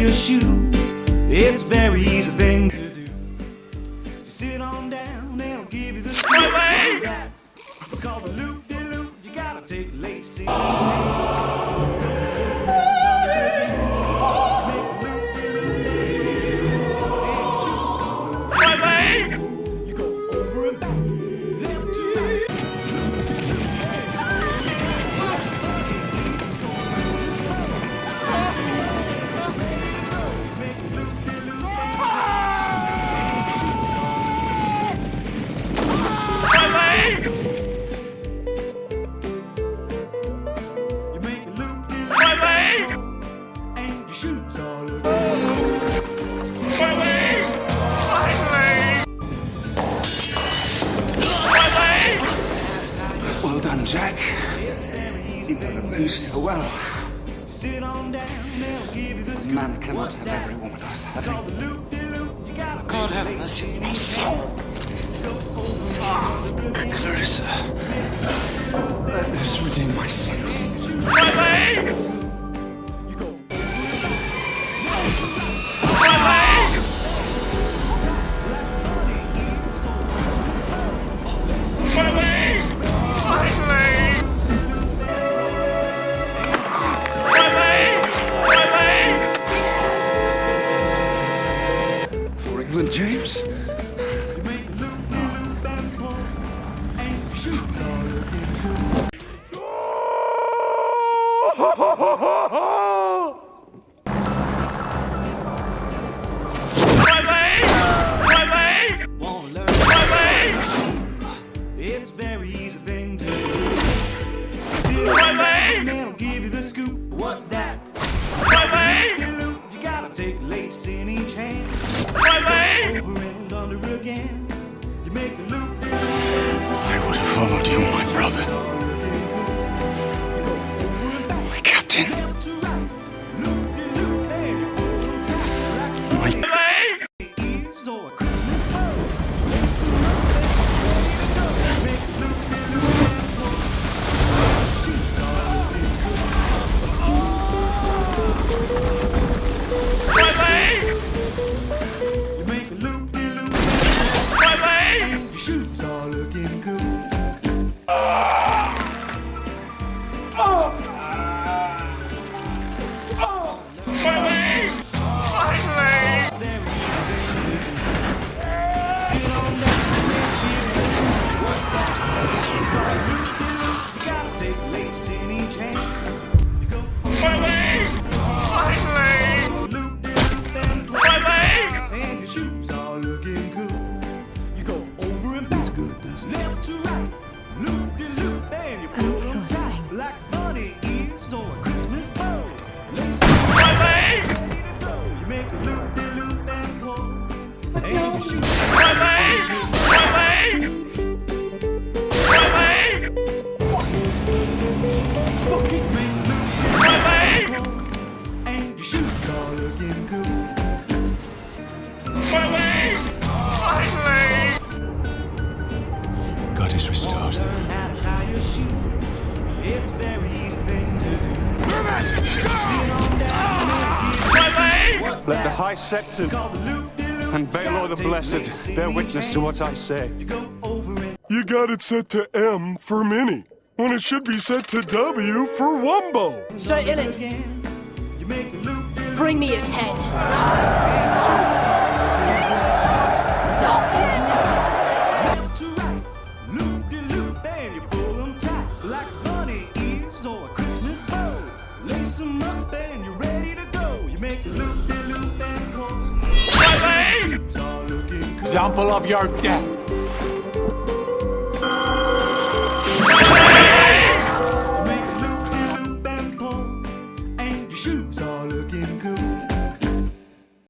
your shoe. It's very easy thing to do. You sit on down and I'll give you the scoop. It's called the loop-de-loop. You gotta take lace in Well done, Jack. You know the blues too well. A man cannot have every woman worth having. God have mercy on my soul. Clarissa, let this redeem my sins. For England, James. It's very easy thing to do. Sit on down and I'll give you the scoop. What's that? You gotta take lace in each hand. Over and under again. You make a loop. I would have followed you, my brother. My captain. My... God is restored. It's very easy thing to do. Let the High Septon and Baelor the Blessed bear witness to what I say. You got it set to M for Minnie, when it should be set to W for Wumbo. Sir Ilyn, bring me his head. Example of your death.